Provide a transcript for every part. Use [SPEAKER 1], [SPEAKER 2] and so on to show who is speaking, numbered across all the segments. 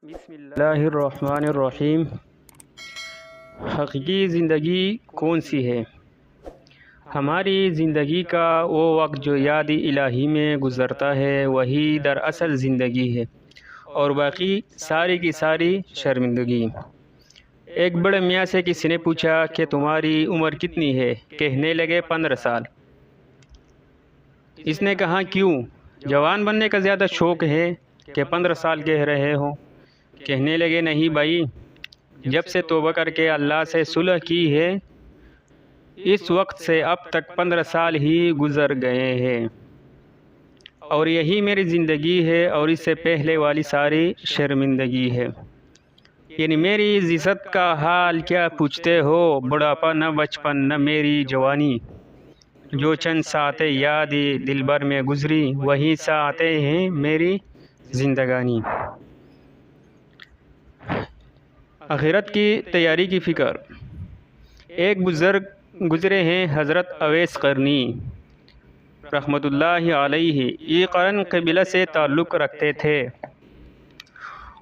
[SPEAKER 1] بسم اللہ الرحمن الرحیم۔ حقیقی زندگی کون سی ہے؟ ہماری زندگی کا وہ وقت جو یاد الہی میں گزرتا ہے وہی دراصل زندگی ہے، اور باقی ساری کی ساری شرمندگی۔ ایک بڑے میاں سے کسی نے پوچھا کہ تمہاری عمر کتنی ہے؟ کہنے لگے 15 سال۔ اس نے کہا کیوں؟ جوان بننے کا زیادہ شوق ہے کہ 15 سال کہہ رہے ہو؟ کہنے لگے نہیں بھائی، جب سے توبہ کر کے اللہ سے صلح کی ہے اس وقت سے اب تک 15 سال ہی گزر گئے ہیں، اور یہی میری زندگی ہے، اور اس سے پہلے والی ساری شرمندگی ہے۔ یعنی میری عزت کا حال کیا پوچھتے ہو؟ بڑھاپا نہ بچپن نہ میری جوانی، جو چند ساعتیں یاد دل بھر میں گزری وہی ساعتیں ہیں میری زندگانی۔ آخرت کی تیاری کی فکر۔ ایک بزرگ گزرے ہیں، حضرت اویس قرنی رحمۃ اللہ علیہ، یہ قرن قبیلہ سے تعلق رکھتے تھے۔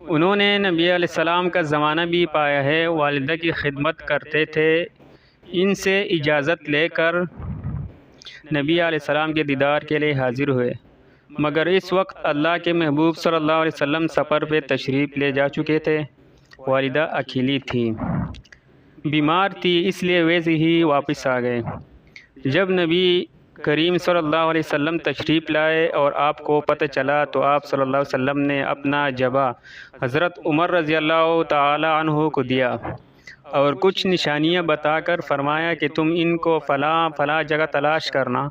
[SPEAKER 1] انہوں نے نبی علیہ السلام کا زمانہ بھی پایا ہے، والدہ کی خدمت کرتے تھے۔ ان سے اجازت لے کر نبی علیہ السلام کے دیدار کے لیے حاضر ہوئے، مگر اس وقت اللہ کے محبوب صلی اللہ علیہ وسلم سفر پہ تشریف لے جا چکے تھے۔ والدہ اکیلی تھی، بیمار تھی، اس لیے ویسے ہی واپس آ گئے۔ جب نبی کریم صلی اللہ علیہ وسلم تشریف لائے اور آپ کو پتہ چلا تو آپ صلی اللہ علیہ وسلم نے اپنا جبہ حضرت عمر رضی اللہ تعالی عنہ کو دیا اور کچھ نشانیاں بتا کر فرمایا کہ تم ان کو فلاں فلاں جگہ تلاش کرنا،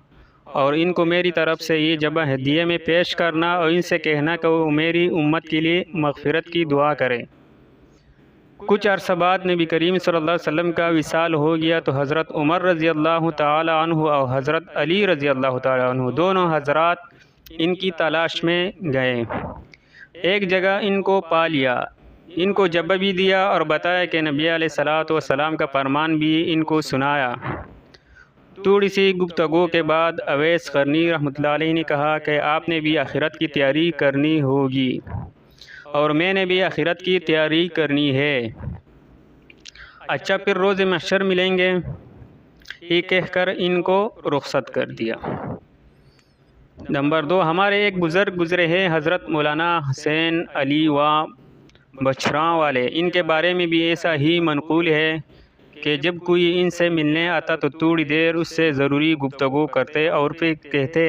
[SPEAKER 1] اور ان کو میری طرف سے یہ جبہ ہدیے میں پیش کرنا، اور ان سے کہنا کہ وہ میری امت کے لیے مغفرت کی دعا کریں۔ کچھ عرصہ بعد نبی کریم صلی اللہ علیہ وسلم کا وصال ہو گیا تو حضرت عمر رضی اللہ تعالی عنہ اور حضرت علی رضی اللہ تعالی عنہ دونوں حضرات ان کی تلاش میں گئے۔ ایک جگہ ان کو پا لیا، ان کو جبہ بھی دیا اور بتایا کہ نبی علیہ الصلوۃ والسلام کا فرمان بھی ان کو سنایا۔ تھوڑی سی گفتگو کے بعد اویس قرنی رحمۃ اللہ علیہ نے کہا کہ آپ نے بھی آخرت کی تیاری کرنی ہوگی، اور میں نے بھی آخرت کی تیاری کرنی ہے۔ اچھا، پھر روز محشر ملیں گے، یہ کہہ کر ان کو رخصت کر دیا۔ نمبر 2، ہمارے ایک بزرگ گزرے ہیں، حضرت مولانا حسین علی و بچھراں والے۔ ان کے بارے میں بھی ایسا ہی منقول ہے کہ جب کوئی ان سے ملنے آتا تو تھوڑی دیر اس سے ضروری گفتگو کرتے اور پھر کہتے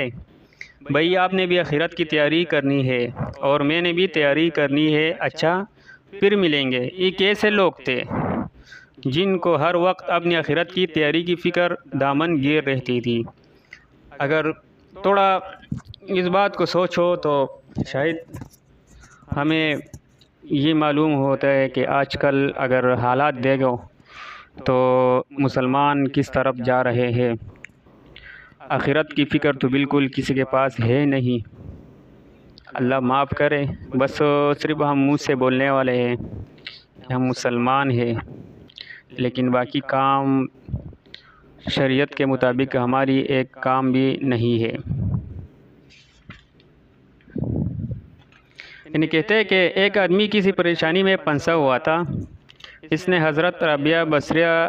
[SPEAKER 1] بھائی آپ نے بھی آخرت کی تیاری کرنی ہے اور میں نے بھی تیاری کرنی ہے، اچھا پھر ملیں گے۔ یہ کیسے لوگ تھے جن کو ہر وقت اپنی آخرت کی تیاری کی فکر دامن گیر رہتی تھی؟ اگر تھوڑا اس بات کو سوچو تو شاید ہمیں یہ معلوم ہوتا ہے کہ آج کل اگر حالات دیکھو تو مسلمان کس طرف جا رہے ہیں۔ آخرت کی فکر تو بالکل کسی کے پاس ہے نہیں۔ اللہ معاف کرے، بس صرف ہم منہ سے بولنے والے ہیں کہ ہم مسلمان ہیں، لیکن باقی کام شریعت کے مطابق ہماری ایک کام بھی نہیں ہے۔ یعنی کہتے ہیں کہ ایک آدمی کسی پریشانی میں پھنسا ہوا تھا، اس نے حضرت رابعہ بصریہ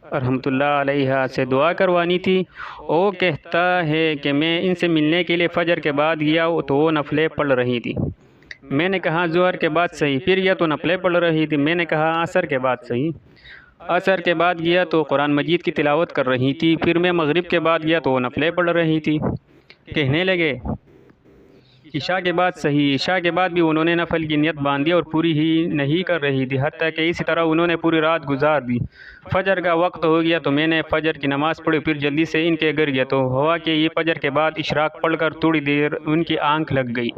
[SPEAKER 1] رحمۃ اللہ علیہ سے دعا کروانی تھی۔ وہ کہتا ہے کہ میں ان سے ملنے کے لیے فجر کے بعد گیا تو وہ نفلیں پڑھ رہی تھی۔ میں نے کہا ظہر کے بعد صحیح، پھر گیا تو نفلیں پڑھ رہی تھی۔ میں نے کہا عصر کے بعد صحیح، عصر کے بعد گیا تو قرآن مجید کی تلاوت کر رہی تھی۔ پھر میں مغرب کے بعد گیا تو وہ نفلیں پڑھ رہی تھی۔ کہنے لگے عشاء کے بعد صحیح، عشاء کے بعد بھی انہوں نے نفل کی نیت باندھی اور پوری ہی نہیں کر رہی تھی، حتیٰ کہ اسی طرح انہوں نے پوری رات گزار دی۔ فجر کا وقت ہو گیا تو میں نے فجر کی نماز پڑھی، پھر جلدی سے ان کے گھر گیا تو ہوا کہ یہ فجر کے بعد اشراق پڑھ کر تھوڑی دیر ان کی آنکھ لگ گئی۔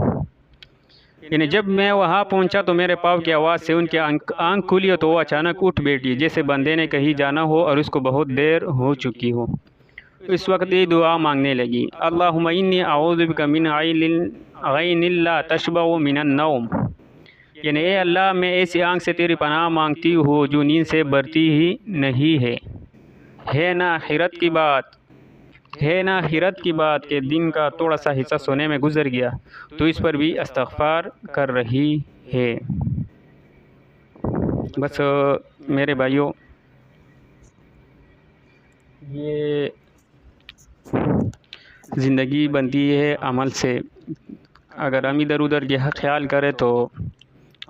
[SPEAKER 1] یعنی جب میں وہاں پہنچا تو میرے پاؤں کی آواز سے ان کی آنکھ کھلی تو وہ اچانک اٹھ بیٹھی، جیسے بندے نے کہیں جانا ہو اور اس کو بہت دیر ہو چکی ہو۔ اس وقت یہ دعا مانگنے لگی، اللہم انی اعوذ بک من عین لا تشبع من النوم، یعنی اے اللہ میں ایسی آنکھ سے تیری پناہ مانگتی ہوں جو نیند سے بھرتی ہی نہیں ہے۔ ہے نا آخرت کی بات، ہے نا آخرت کی بات کہ دن کا تھوڑا سا حصہ سونے میں گزر گیا تو اس پر بھی استغفار کر رہی ہے۔ بس میرے بھائیوں، یہ زندگی بنتی ہے عمل سے. اگر ہم ادھر ادھر یہ خیال کریں تو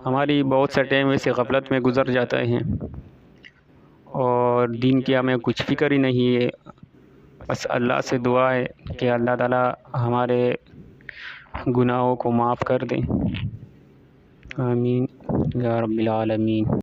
[SPEAKER 1] ہماری بہت سے ٹائم ویسے غفلت میں گزر جاتا ہے اور دین کی ہمیں کچھ فکر ہی نہیں ہے. بس اللہ سے دعا ہے کہ اللہ تعالیٰ ہمارے گناہوں کو معاف کر دیں. آمین یا رب العالمین.